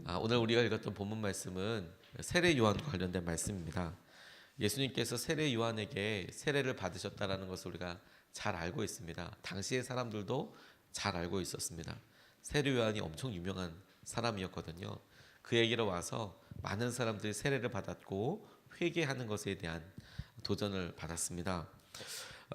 오늘 우리가 읽었던 본문 말씀은 세례 요한과 관련된 말씀입니다. 예수님께서 세례 요한에게 세례를 받으셨다라는 것을 우리가 잘 알고 있습니다. 당시의 사람들도 잘 알고 있었습니다. 세례 요한이 엄청 유명한 사람이었거든요. 그에게로 와서 많은 사람들이 세례를 받았고 회개하는 것에 대한 도전을 받았습니다.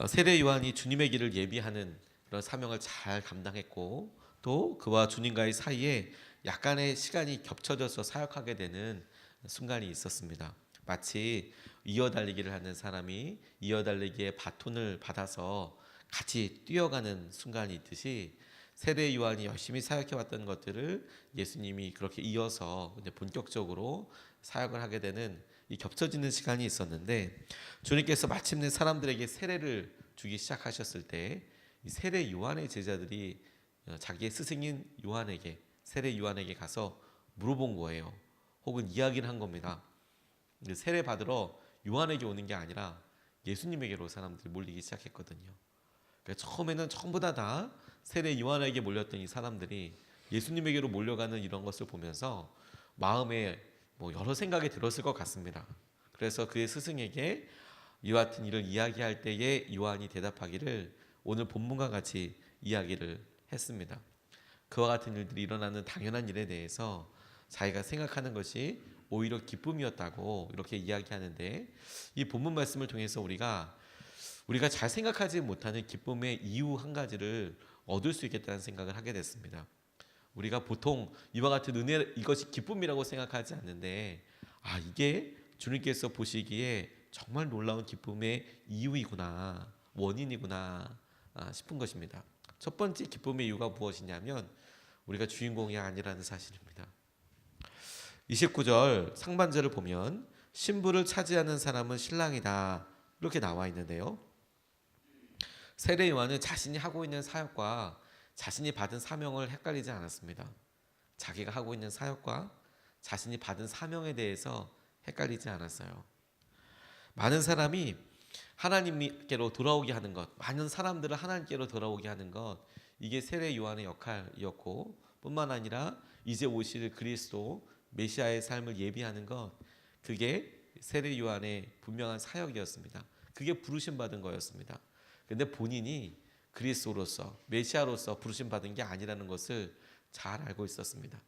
세례 요한이 주님의 길을 예비하는 그런 사명을 잘 감당했고 또 그와 주님과의 사이에 약간의 시간이 겹쳐져서 사역하게 되는 순간이 있었습니다. 마치 이어달리기를 하는 사람이 이어달리기의 바톤을 받아서 같이 뛰어가는 순간이 있듯이 세례 요한이 열심히 사역해왔던 것들을 예수님이 그렇게 이어서 이제 본격적으로 사역을 하게 되는 이 겹쳐지는 시간이 있었는데, 주님께서 마침내 사람들에게 세례를 주기 시작하셨을 때 이 세례 요한의 제자들이 자기의 스승인 요한에게, 세례 요한에게 가서 물어본 거예요. 혹은 이야기를 한 겁니다. 세례 받으러 요한에게 오는 게 아니라 예수님에게로 사람들이 몰리기 시작했거든요. 그러니까 처음에는 전부 다 세례 요한에게 몰렸던 이 사람들이 예수님에게로 몰려가는 이런 것을 보면서 마음에 여러 생각이 들었을 것 같습니다. 그래서 그의 스승에게 이와 같은 일을 이야기할 때에 요한이 대답하기를 오늘 본문과 같이 이야기를 했습니다. 그와 같은 일들이 일어나는 당연한 일에 대해서 자기가 생각하는 것이 오히려 기쁨이었다고 이렇게 이야기하는데, 이 본문 말씀을 통해서 우리가 잘 생각하지 못하는 기쁨의 이유 한 가지를 얻을 수 있겠다는 생각을 하게 됐습니다. 우리가 보통 이와 같은 은혜, 이것이 기쁨이라고 생각하지 않는데 이게 주님께서 보시기에 정말 놀라운 기쁨의 이유이구나, 원인이구나 싶은 것입니다. 첫 번째 기쁨의 이유가 무엇이냐면 우리가 주인공이 아니라는 사실입니다. 29절 상반절을 보면 신부를 차지하는 사람은 신랑이다 이렇게 나와 있는데요. 세례 요한은 자신이 하고 있는 사역과 자신이 받은 사명을 헷갈리지 않았습니다. 자기가 하고 있는 사역과 자신이 받은 사명에 대해서 헷갈리지 않았어요. 많은 사람이 하나님께로 돌아오게 하는 것, 많은 사람들을 하나님께로 돌아오게 하는 것, 이게 세례 요한의 역할이었고, 뿐만 아니라 이제 오실 그리스도 메시아의 삶을 예비하는 것, 그게 세례 요한의 분명한 사역이었습니다. 그게 부르심 받은 거였습니다. 그런데 본인이 그리스도로서 메시아로서 부르심 받은 게 아니라는 것을 잘 알고 있었습니다.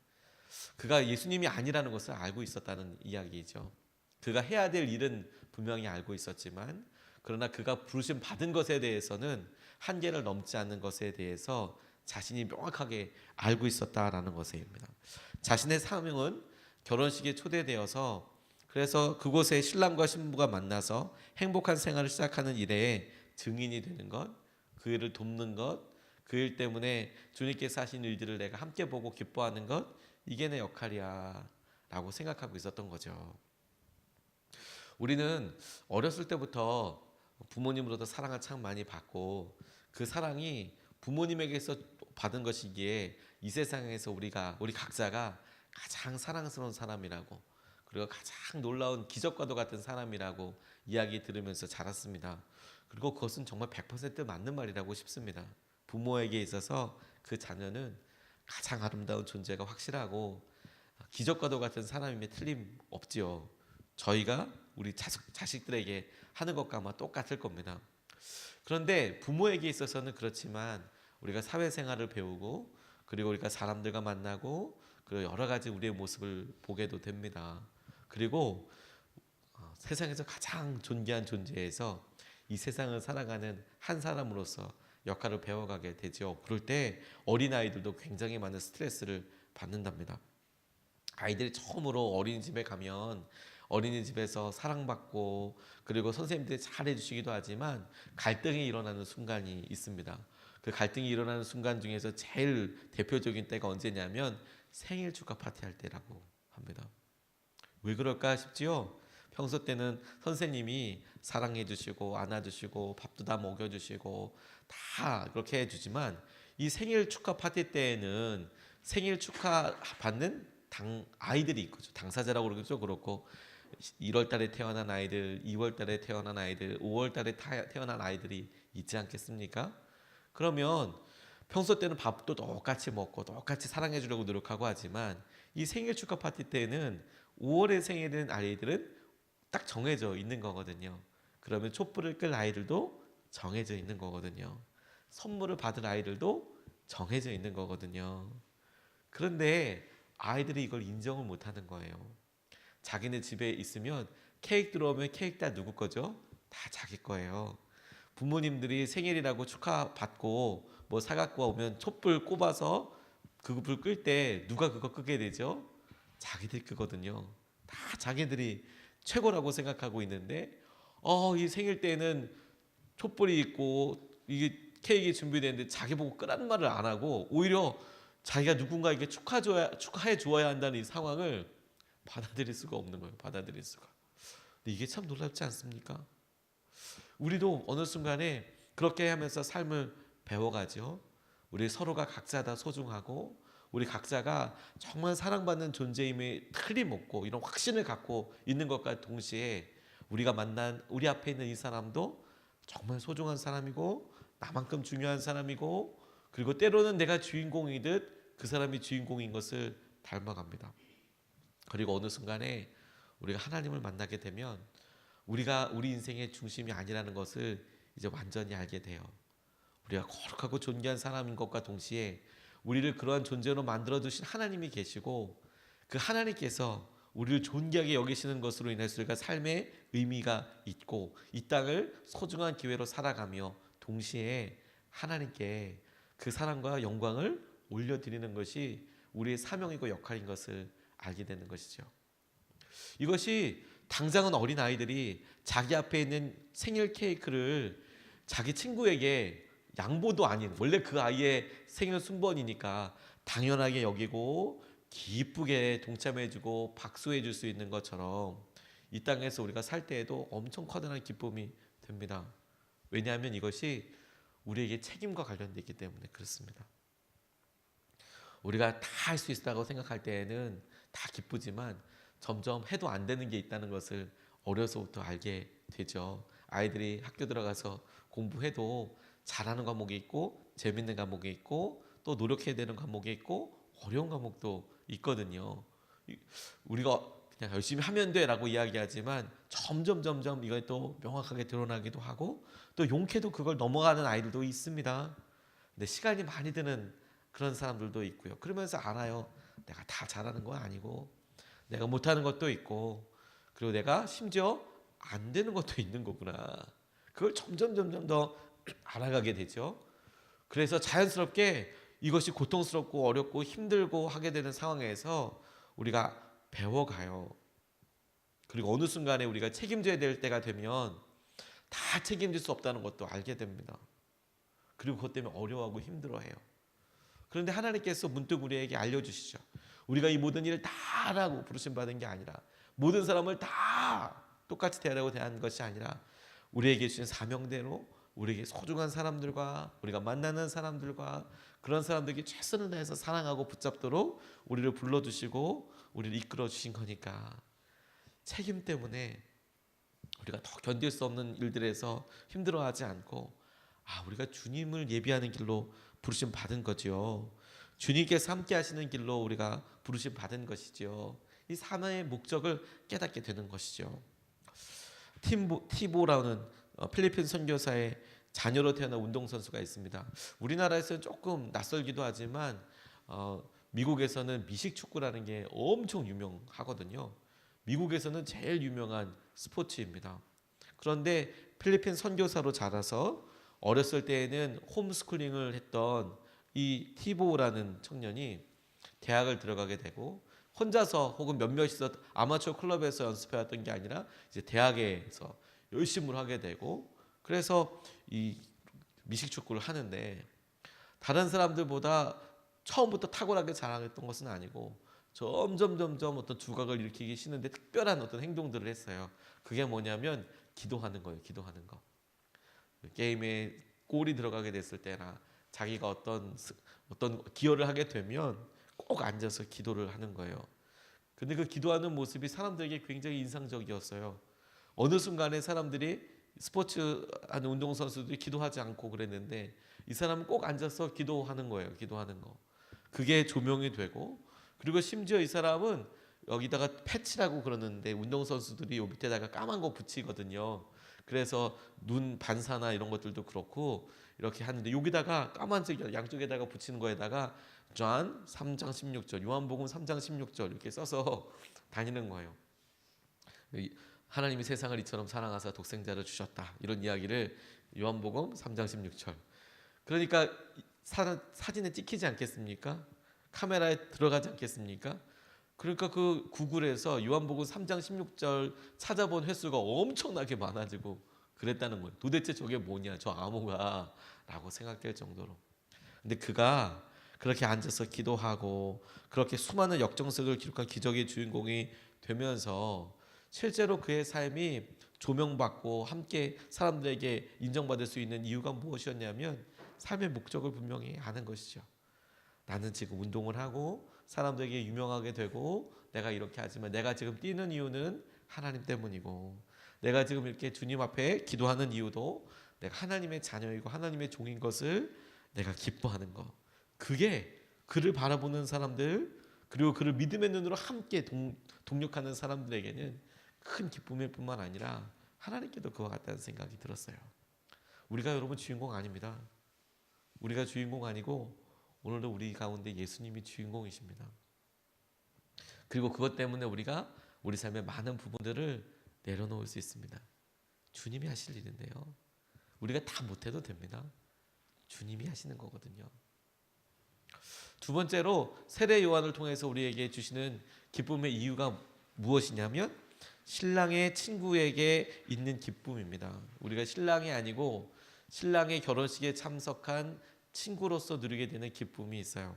그가 예수님이 아니라는 것을 알고 있었다는 이야기이죠. 그가 해야 될 일은 분명히 알고 있었지만, 그러나 그가 부르심 받은 것에 대해서는 한계를 넘지 않는 것에 대해서 자신이 명확하게 알고 있었다라는 것입니다. 자신의 사명은 결혼식에 초대되어서, 그래서 그곳에 신랑과 신부가 만나서 행복한 생활을 시작하는 일에 증인이 되는 것, 그 일을 돕는 것, 그 일 때문에 주님께서 하신 일들을 내가 함께 보고 기뻐하는 것, 이게 내 역할이야 라고 생각하고 있었던 거죠. 우리는 어렸을 때부터 부모님으로부터 사랑을 참 많이 받고, 그 사랑이 부모님에게서 받은 것이기에 이 세상에서 우리 각자가 가장 사랑스러운 사람이라고, 그리고 가장 놀라운 기적과도 같은 사람이라고 이야기 들으면서 자랐습니다. 그리고 그것은 정말 100% 맞는 말이라고 싶습니다. 부모에게 있어서 그 자녀는 가장 아름다운 존재가 확실하고 기적과도 같은 사람임에 틀림없지요. 저희가 우리 자식들에게 하는 것과 아마 똑같을 겁니다. 그런데 부모에게 있어서는 그렇지만 우리가 사회생활을 배우고, 그리고 우리가 사람들과 만나고, 그리고 여러 가지 우리의 모습을 보게도 됩니다. 그리고 세상에서 가장 존귀한 존재에서 이 세상을 살아가는 한 사람으로서 역할을 배워가게 되죠. 그럴 때 어린아이들도 굉장히 많은 스트레스를 받는답니다. 아이들이 처음으로 어린이집에 가면 어린이집에서 사랑받고, 그리고 선생님들이 잘해주시기도 하지만 갈등이 일어나는 순간이 있습니다. 그 갈등이 일어나는 순간 중에서 제일 대표적인 때가 언제냐면 생일 축하 파티할 때라고 합니다. 왜 그럴까 싶지요? 평소 때는 선생님이 사랑해 주시고 안아주시고 밥도 다 먹여주시고 다 그렇게 해주지만, 이 생일 축하 파티 때에는 생일 축하 받는 아이들이 있거죠. 당사자라고 그러죠. 그렇고 1월 달에 태어난 아이들, 2월 달에 태어난 아이들, 5월 달에 태어난 아이들이 있지 않겠습니까? 그러면 평소 때는 밥도 똑같이 먹고 똑같이 사랑해 주려고 노력하고 하지만 이 생일 축하 파티 때는 5월에 생일인 아이들은 딱 정해져 있는 거거든요. 그러면 촛불을 끌 아이들도 정해져 있는 거거든요. 선물을 받을 아이들도 정해져 있는 거거든요. 그런데 아이들이 이걸 인정을 못 하는 거예요. 자기네 집에 있으면 케이크 들어오면 케이크 다 누구 거죠? 다 자기 거예요. 부모님들이 생일이라고 축하받고 뭐 사갖고 오면 촛불 꼽아서 그 불 끌 때 누가 그거 끄게 되죠? 자기들 끄거든요. 다 자기들이 최고라고 생각하고 있는데 이 생일 때는 촛불이 있고 이게 케이크 준비되는데 자기 보고 끄라는 말을 안 하고 오히려 자기가 누군가에게 축하해 주어야 한다는 이 상황을 받아들일 수가 없는 거예요. 받아들일 수가. 근데 이게 참 놀랍지 않습니까? 우리도 어느 순간에 그렇게 하면서 삶을 배워가죠. 우리 서로가 각자 다 소중하고 우리 각자가 정말 사랑받는 존재임에 틀림없고 이런 확신을 갖고 있는 것과 동시에 우리가 만난 우리 앞에 있는 이 사람도 정말 소중한 사람이고 나만큼 중요한 사람이고 그리고 때로는 내가 주인공이듯 그 사람이 주인공인 것을 닮아갑니다. 그리고 어느 순간에 우리가 하나님을 만나게 되면 우리가 우리 인생의 중심이 아니라는 것을 이제 완전히 알게 돼요. 우리가 거룩하고 존귀한 사람인 것과 동시에 우리를 그러한 존재로 만들어 두신 하나님이 계시고 그 하나님께서 우리를 존귀하게 여기시는 것으로 인해서 우리가 삶의 의미가 있고 이 땅을 소중한 기회로 살아가며 동시에 하나님께 그 사랑과 영광을 올려드리는 것이 우리의 사명이고 역할인 것을 알게 되는 것이죠. 이것이 당장은 어린 아이들이 자기 앞에 있는 생일 케이크를 자기 친구에게 양보도 아닌 원래 그 아이의 생일 순번이니까 당연하게 여기고 기쁘게 동참해주고 박수해줄 수 있는 것처럼 이 땅에서 우리가 살 때에도 엄청 커다란 기쁨이 됩니다. 왜냐하면 이것이 우리에게 책임과 관련되어 있기 때문에 그렇습니다. 우리가 다 할 수 있다고 생각할 때에는 다 기쁘지만 점점 해도 안 되는 게 있다는 것을 어려서부터 알게 되죠. 아이들이 학교 들어가서 공부해도 잘하는 과목이 있고 재밌는 과목이 있고 또 노력해야 되는 과목이 있고 어려운 과목도 있거든요. 우리가 그냥 열심히 하면 돼라고 이야기하지만 점점 이게 또 명확하게 드러나기도 하고 또 용케도 그걸 넘어가는 아이들도 있습니다. 근데 시간이 많이 드는 그런 사람들도 있고요. 그러면서 알아요. 내가 다 잘하는 건 아니고 내가 못하는 것도 있고 그리고 내가 심지어 안 되는 것도 있는 거구나. 그걸 점점 더 알아가게 되죠. 그래서 자연스럽게 이것이 고통스럽고 어렵고 힘들고 하게 되는 상황에서 우리가 배워가요. 그리고 어느 순간에 우리가 책임져야 될 때가 되면 다 책임질 수 없다는 것도 알게 됩니다. 그리고 그것 때문에 어려워하고 힘들어해요. 그런데 하나님께서 문득 우리에게 알려주시죠. 우리가 이 모든 일을 다 하라고 부르심받은 게 아니라 모든 사람을 다 똑같이 대하라고 대한 것이 아니라 우리에게 주신 사명대로 우리에게 소중한 사람들과 우리가 만나는 사람들과 그런 사람들에게 최선을 다해서 사랑하고 붙잡도록 우리를 불러주시고 우리를 이끌어 주신 거니까 책임 때문에 우리가 더 견딜 수 없는 일들에서 힘들어하지 않고 우리가 주님을 예비하는 길로 부르심 받은 거죠. 주님께서 함께 하시는 길로 우리가 부르심 받은 것이죠. 이 삶의 목적을 깨닫게 되는 것이죠. 티보라는 필리핀 선교사의 자녀로 태어난 운동선수가 있습니다. 우리나라에서는 조금 낯설기도 하지만 미국에서는 미식축구라는 게 엄청 유명하거든요. 미국에서는 제일 유명한 스포츠입니다. 그런데 필리핀 선교사로 자라서 어렸을 때에는 홈스쿨링을 했던 이 티보라는 청년이 대학을 들어가게 되고 혼자서 혹은 몇몇이서 아마추어 클럽에서 연습해왔던 게 아니라 이제 대학에서 열심히 하게 되고 그래서 이 미식축구를 하는데 다른 사람들보다 처음부터 탁월하게 잘했던 것은 아니고 점점 어떤 두각을 일으키기 쉬는데 특별한 어떤 행동들을 했어요. 그게 뭐냐면 기도하는 거예요. 기도하는 거. 게임에 골이 들어가게 됐을 때나 자기가 어떤 기여를 하게 되면 꼭 앉아서 기도를 하는 거예요. 근데 그 기도하는 모습이 사람들에게 굉장히 인상적이었어요. 어느 순간에 사람들이 스포츠 하는 운동선수들이 기도하지 않고 그랬는데 이 사람은 꼭 앉아서 기도하는 거예요. 기도하는 거. 그게 조명이 되고 그리고 심지어 이 사람은 여기다가 패치라고 그러는데 운동선수들이 요 밑에다가 까만 거 붙이거든요. 그래서 눈 반사나 이런 것들도 그렇고 이렇게 하는데 여기다가 까만색 양쪽에다가 붙이는 거에다가 존 3장 16절 요한복음 3장 16절 이렇게 써서 다니는 거예요. 하나님이 세상을 이처럼 사랑하사 독생자를 주셨다. 이런 이야기를 요한복음 3장 16절. 그러니까 사진에 찍히지 않겠습니까? 카메라에 들어가지 않겠습니까? 그러니까 그 구글에서 요한복음 3장 16절 찾아본 횟수가 엄청나게 많아지고 그랬다는 거예요. 도대체 저게 뭐냐, 저 암호가 라고 생각될 정도로. 근데 그가 그렇게 앉아서 기도하고 그렇게 수많은 역정석을 기록한 기적의 주인공이 되면서 실제로 그의 삶이 조명받고 함께 사람들에게 인정받을 수 있는 이유가 무엇이었냐면 삶의 목적을 분명히 아는 것이죠. 나는 지금 운동을 하고 사람들에게 유명하게 되고 내가 이렇게 하지만 내가 지금 뛰는 이유는 하나님 때문이고 내가 지금 이렇게 주님 앞에 기도하는 이유도 내가 하나님의 자녀이고 하나님의 종인 것을 내가 기뻐하는 것. 그게 그를 바라보는 사람들 그리고 그를 믿음의 눈으로 함께 동력하는 사람들에게는 큰 기쁨일 뿐만 아니라 하나님께도 그와 같다는 생각이 들었어요. 우리가 여러분 주인공 아닙니다. 우리가 주인공 아니고 오늘도 우리 가운데 예수님이 주인공이십니다. 그리고 그것 때문에 우리가 우리 삶의 많은 부분들을 내려놓을 수 있습니다. 주님이 하실 일인데요. 우리가 다 못해도 됩니다. 주님이 하시는 거거든요. 두 번째로 세례 요한을 통해서 우리에게 주시는 기쁨의 이유가 무엇이냐면 신랑의 친구에게 있는 기쁨입니다. 우리가 신랑이 아니고 신랑의 결혼식에 참석한 친구로서 누리게 되는 기쁨이 있어요.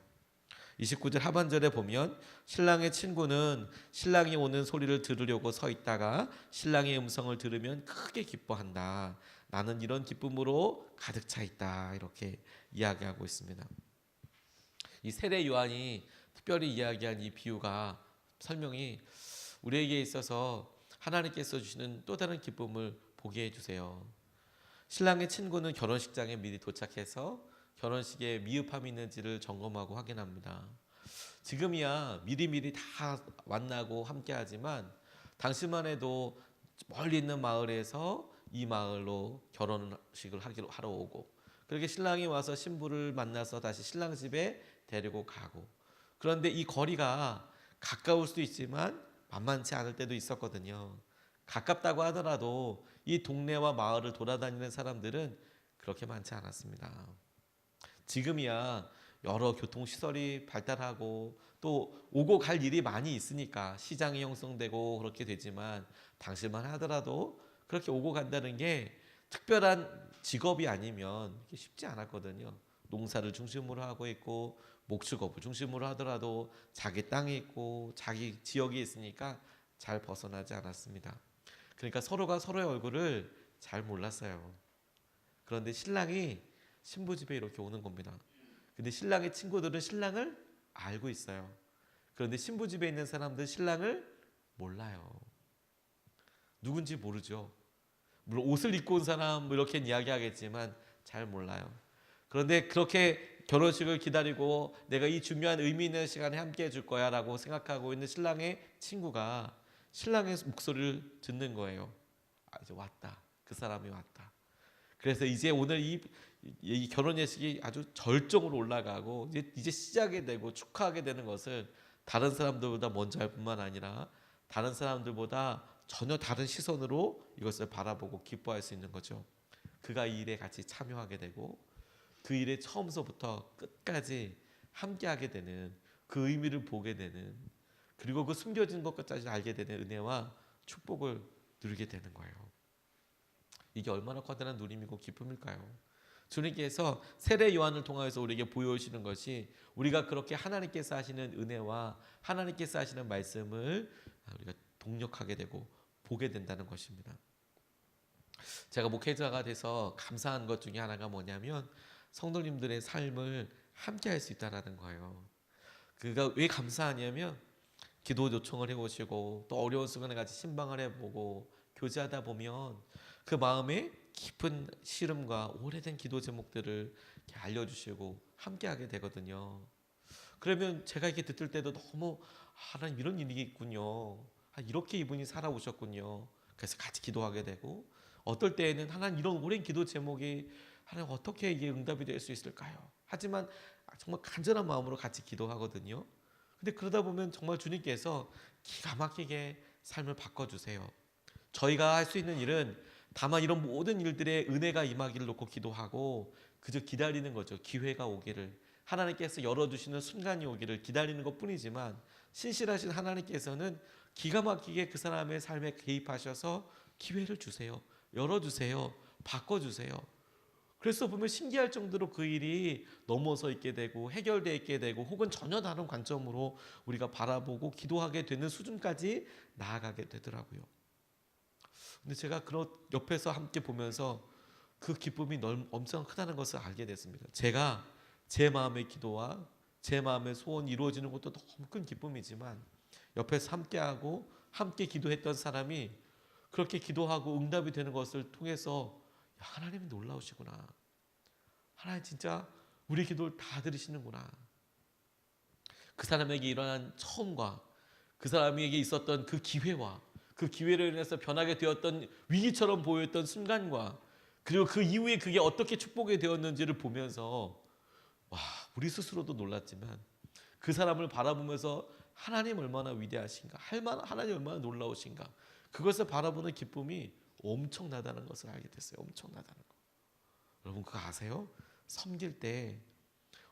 29절 하반절에 보면 신랑의 친구는 신랑이 오는 소리를 들으려고 서 있다가 신랑의 음성을 들으면 크게 기뻐한다. 나는 이런 기쁨으로 가득 차 있다. 이렇게 이야기하고 있습니다. 이 세례 요한이 특별히 이야기한 이 비유가 설명이 우리에게 있어서 하나님께서 주시는 또 다른 기쁨을 보게 해주세요. 신랑의 친구는 결혼식장에 미리 도착해서 결혼식에 미흡함이 있는지를 점검하고 확인합니다. 지금이야 미리미리 다 만나고 함께하지만 당시만 해도 멀리 있는 마을에서 이 마을로 결혼식을 하러 오고 그렇게 신랑이 와서 신부를 만나서 다시 신랑 집에 데리고 가고 그런데 이 거리가 가까울 수도 있지만 만만치 않을 때도 있었거든요. 가깝다고 하더라도 이 동네와 마을을 돌아다니는 사람들은 그렇게 많지 않았습니다. 지금이야 여러 교통시설이 발달하고 또 오고 갈 일이 많이 있으니까 시장이 형성되고 그렇게 되지만 당시만 하더라도 그렇게 오고 간다는 게 특별한 직업이 아니면 쉽지 않았거든요. 농사를 중심으로 하고 있고 목축업을 중심으로 하더라도 자기 땅이 있고 자기 지역이 있으니까 잘 벗어나지 않았습니다. 그러니까 서로가 서로의 얼굴을 잘 몰랐어요. 그런데 신랑이 신부 집에 이렇게 오는 겁니다. 근데 신랑의 친구들은 신랑을 알고 있어요. 그런데 신부 집에 있는 사람들은 신랑을 몰라요. 누군지 모르죠. 물론 옷을 입고 온 사람 이렇게 이야기하겠지만 잘 몰라요. 그런데 그렇게 결혼식을 기다리고 내가 이 중요한 의미 있는 시간에 함께 해줄 거야 라고 생각하고 있는 신랑의 친구가 신랑의 목소리를 듣는 거예요. 이제 왔다. 그 사람이 왔다. 그래서 이제 오늘 이 결혼 예식이 아주 절정으로 올라가고 이제 시작이 되고 축하하게 되는 것을 다른 사람들보다 먼저 할 뿐만 아니라 다른 사람들보다 전혀 다른 시선으로 이것을 바라보고 기뻐할 수 있는 거죠. 그가 이 일에 같이 참여하게 되고 그 일에 처음서부터 끝까지 함께하게 되는 그 의미를 보게 되는 그리고 그 숨겨진 것까지 알게 되는 은혜와 축복을 누리게 되는 거예요. 이게 얼마나 커다란 누림이고 기쁨일까요? 주님께서 세례 요한을 통해서 우리에게 보여주시는 것이 우리가 그렇게 하나님께서 하시는 은혜와 하나님께서 하시는 말씀을 우리가 동력하게 되고 보게 된다는 것입니다. 제가 목회자가 돼서 감사한 것 중에 하나가 뭐냐면 성도님들의 삶을 함께 할 수 있다는 거예요. 그가 왜 감사하냐면 기도 요청을 해보시고 또 어려운 순간에 같이 신방을 해보고 교제하다 보면 그 마음에 깊은 시름과 오래된 기도 제목들을 알려주시고 함께하게 되거든요. 그러면 제가 이렇게 듣을 때도 너무 하나님 이런 일이 있군요. 이렇게 이분이 살아오셨군요. 그래서 같이 기도하게 되고 어떨 때에는 하나님 이런 오랜 기도 제목이 하나님 어떻게 이게 응답이 될 수 있을까요? 하지만 정말 간절한 마음으로 같이 기도하거든요. 근데 그러다 보면 정말 주님께서 기가 막히게 삶을 바꿔주세요. 저희가 할 수 있는 일은 다만 이런 모든 일들의 은혜가 임하기를 놓고 기도하고 그저 기다리는 거죠. 기회가 오기를, 하나님께서 열어주시는 순간이 오기를 기다리는 것뿐이지만 신실하신 하나님께서는 기가 막히게 그 사람의 삶에 개입하셔서 기회를 주세요. 열어주세요. 바꿔주세요. 그래서 보면 신기할 정도로 그 일이 넘어서 있게 되고 해결되어 있게 되고 혹은 전혀 다른 관점으로 우리가 바라보고 기도하게 되는 수준까지 나아가게 되더라고요. 근데 제가 그런 옆에서 함께 보면서 그 기쁨이 엄청 크다는 것을 알게 됐습니다. 제가 제 마음의 기도와 제 마음의 소원이 이루어지는 것도 너무 큰 기쁨이지만 옆에서 함께하고 함께 기도했던 사람이 그렇게 기도하고 응답이 되는 것을 통해서 하나님이 놀라우시구나. 하나님 진짜 우리 기도를 다 들으시는구나. 그 사람에게 일어난 처음과 그 사람에게 있었던 그 기회와 그 기회로 인해서 변하게 되었던 위기처럼 보였던 순간과 그리고 그 이후에 그게 어떻게 축복이 되었는지를 보면서 와, 우리 스스로도 놀랐지만 그 사람을 바라보면서 하나님 얼마나 위대하신가, 하나님 얼마나 놀라우신가, 그것을 바라보는 기쁨이 엄청나다는 것을 알게 됐어요. 엄청나다는 거. 여러분 그거 아세요? 섬길 때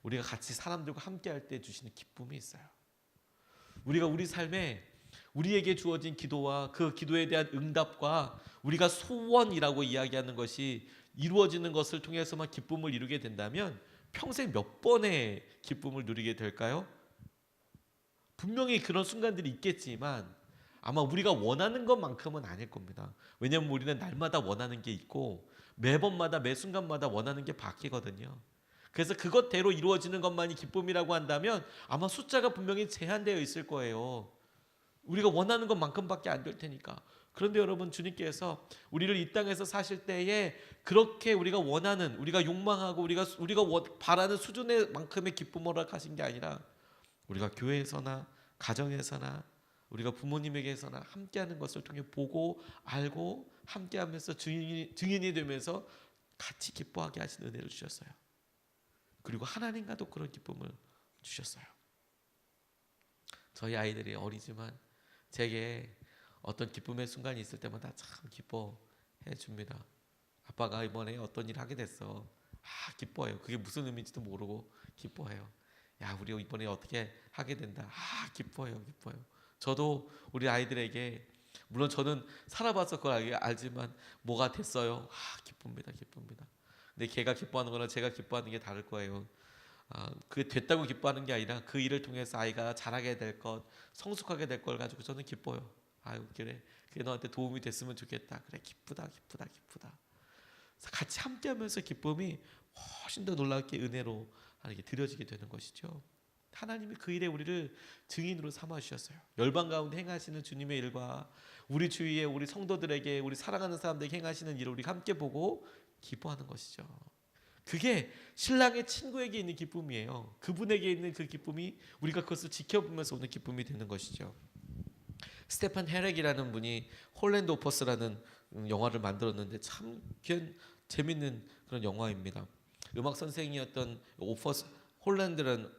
우리가 같이 사람들과 함께할 때 주시는 기쁨이 있어요. 우리가 우리 삶에 우리에게 주어진 기도와 그 기도에 대한 응답과 우리가 소원이라고 이야기하는 것이 이루어지는 것을 통해서만 기쁨을 이루게 된다면 평생 몇 번의 기쁨을 누리게 될까요? 분명히 그런 순간들이 있겠지만 아마 우리가 원하는 것만큼은 아닐 겁니다. 왜냐하면 우리는 날마다 원하는 게 있고 매번마다 매 순간마다 원하는 게 바뀌거든요. 그래서 그것대로 이루어지는 것만이 기쁨이라고 한다면 아마 숫자가 분명히 제한되어 있을 거예요. 우리가 원하는 것만큼밖에 안 될 테니까. 그런데 여러분 주님께서 우리를 이 땅에서 사실 때에 그렇게 우리가 원하는, 우리가 욕망하고 우리가 바라는 수준의 만큼의 기쁨을 허락하신 게 아니라 우리가 교회에서나 가정에서나 우리가 부모님에게서나 함께하는 것을 통해 보고 알고 함께하면서 증인이 되면서 같이 기뻐하게 하신 은혜를 주셨어요. 그리고 하나님과도 그런 기쁨을 주셨어요. 저희 아이들이 어리지만 제게 어떤 기쁨의 순간이 있을 때마다 참 기뻐해 줍니다. 아빠가 이번에 어떤 일을 하게 됐어. 기뻐해요. 그게 무슨 의미인지도 모르고 기뻐해요. 야, 우리 이번에 어떻게 하게 된다. 기뻐해요. 저도 우리 아이들에게, 물론 저는 살아봐서 그걸 알지만 뭐가 됐어요. 기쁩니다. 근데 걔가 기뻐하는 거랑 제가 기뻐하는 게 다를 거예요. 그게 됐다고 기뻐하는 게 아니라 그 일을 통해서 아이가 잘하게 될 것, 성숙하게 될 걸 가지고 저는 기뻐요. 아유, 그래. 그게 너한테 도움이 됐으면 좋겠다. 그래, 기쁘다. 같이 함께하면서 기쁨이 훨씬 더 놀랍게 은혜로 이렇게 드려지게 되는 것이죠. 하나님이 그 일에 우리를 증인으로 삼아 주셨어요. 열방 가운데 행하시는 주님의 일과 우리 주위에 우리 성도들에게, 우리 사랑하는 사람들에게 행하시는 일을 우리가 함께 보고 기뻐하는 것이죠. 그게 신랑의 친구에게 있는 기쁨이에요. 그분에게 있는 그 기쁨이 우리가 그것을 지켜보면서 오는 기쁨이 되는 것이죠. 스테판 헤렉이라는 분이 홀랜드 오퍼스라는 영화를 만들었는데 참 재밌는 그런 영화입니다. 음악 선생이었던 홀랜드라는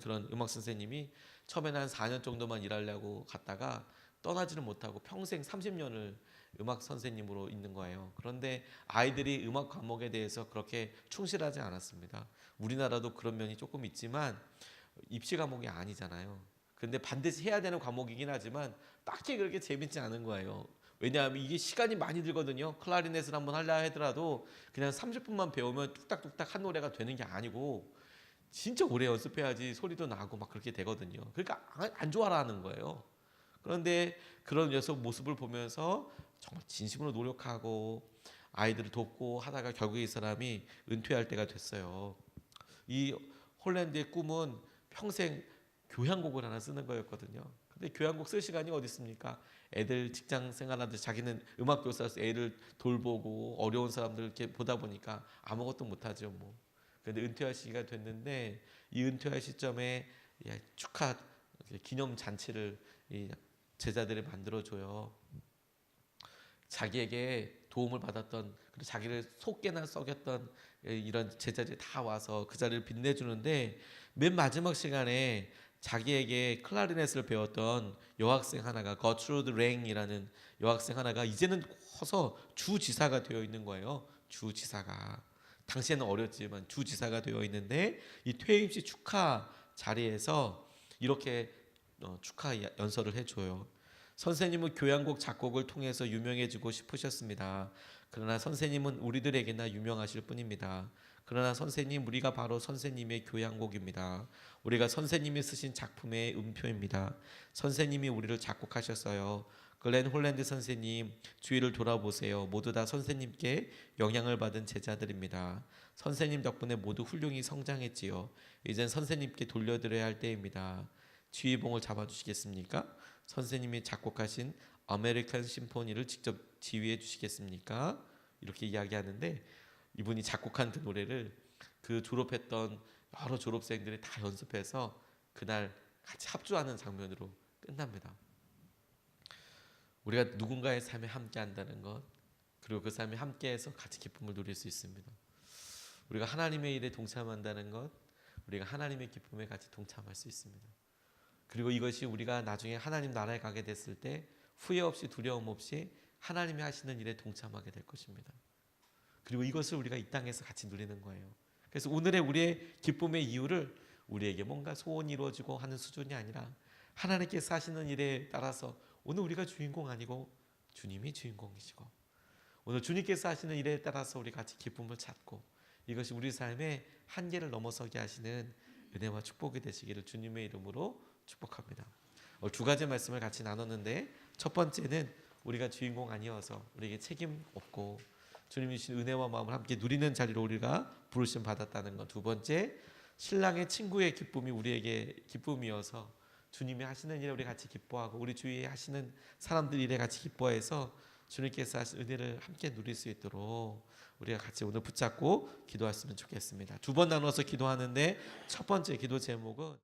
그런 음악 선생님이 처음에는 한 4년 정도만 일하려고 갔다가 떠나지를 못하고 평생 30년을 음악 선생님으로 있는 거예요. 그런데 아이들이 음악 과목에 대해서 그렇게 충실하지 않았습니다. 우리나라도 그런 면이 조금 있지만 입시 과목이 아니잖아요. 근데 반드시 해야 되는 과목이긴 하지만 딱히 그렇게 재밌지 않은 거예요. 왜냐하면 이게 시간이 많이 들거든요. 클라리넷을 한번 하려 하더라도 그냥 30분만 배우면 뚝딱뚝딱 한 노래가 되는 게 아니고 진짜 오래 연습해야지 소리도 나고 막 그렇게 되거든요. 그러니까 안 좋아라는 거예요. 그런데 그런 녀석 모습을 보면서 정말 진심으로 노력하고 아이들을 돕고 하다가 결국에 이 사람이 은퇴할 때가 됐어요. 이 홀랜드의 꿈은 평생 교향곡을 하나 쓰는 거였거든요. 근데 교향곡 쓸 시간이 어디 있습니까? 애들 직장 생활하듯 자기는 음악 교사로서 애를 돌보고 어려운 사람들 이렇게 보다 보니까 아무것도 못하죠. 뭐. 근데 은퇴할 시기가 됐는데 이 은퇴할 시점에 축하 기념 잔치를 이 제자들이 만들어 줘요. 자기에게 도움을 받았던 그리고 자기를 속게나 썩였던 이런 제자들이 다 와서 그 자리를 빛내주는데 맨 마지막 시간에 자기에게 클라리넷을 배웠던 여학생 하나가 거트루드 랭이라는 여학생 하나가 이제는 커서 주지사가 되어 있는 거예요. 주지사가 당시에는 어렸지만 주지사가 되어 있는데 이 퇴임식 축하 자리에서 이렇게 축하 연설을 해줘요. 선생님은 교향곡 작곡을 통해서 유명해지고 싶으셨습니다. 그러나 선생님은 우리들에게나 유명하실 뿐입니다. 그러나 선생님, 우리가 바로 선생님의 교향곡입니다. 우리가 선생님이 쓰신 작품의 음표입니다. 선생님이 우리를 작곡하셨어요. 글렌 홀랜드 선생님, 주위를 돌아보세요. 모두 다 선생님께 영향을 받은 제자들입니다. 선생님 덕분에 모두 훌륭히 성장했지요. 이젠 선생님께 돌려드려야 할 때입니다. 지휘봉을 잡아주시겠습니까? 선생님이 작곡하신 아메리칸 심포니를 직접 지휘해 주시겠습니까? 이렇게 이야기하는데 이분이 작곡한 그 노래를 그 졸업했던 여러 졸업생들이 다 연습해서 그날 같이 합주하는 장면으로 끝납니다. 우리가 누군가의 삶에 함께 한다는 것, 그리고 그 삶에 함께해서 같이 기쁨을 누릴 수 있습니다. 우리가 하나님의 일에 동참한다는 것, 우리가 하나님의 기쁨에 같이 동참할 수 있습니다. 그리고 이것이 우리가 나중에 하나님 나라에 가게 됐을 때 후회 없이 두려움 없이 하나님이 하시는 일에 동참하게 될 것입니다. 그리고 이것을 우리가 이 땅에서 같이 누리는 거예요. 그래서 오늘의 우리의 기쁨의 이유를 우리에게 뭔가 소원이 이루어지고 하는 수준이 아니라 하나님께서 하시는 일에 따라서 오늘 우리가 주인공 아니고 주님이 주인공이시고 오늘 주님께서 하시는 일에 따라서 우리 같이 기쁨을 찾고 이것이 우리 삶의 한계를 넘어서게 하시는 은혜와 축복이 되시기를 주님의 이름으로 축복합니다. 오늘 두 가지 말씀을 같이 나눴는데 첫 번째는 우리가 주인공 아니어서 우리에게 책임 없고 주님이 주신 은혜와 마음을 함께 누리는 자리로 우리가 부르심 받았다는 것. 두 번째, 신랑의 친구의 기쁨이 우리에게 기쁨이어서 주님이 하시는 일에 우리 같이 기뻐하고 우리 주위에 하시는 사람들 일에 같이 기뻐해서 주님께서 하신 은혜를 함께 누릴 수 있도록 우리가 같이 오늘 붙잡고 기도했으면 좋겠습니다. 두 번 나눠서 기도하는데 첫 번째 기도 제목은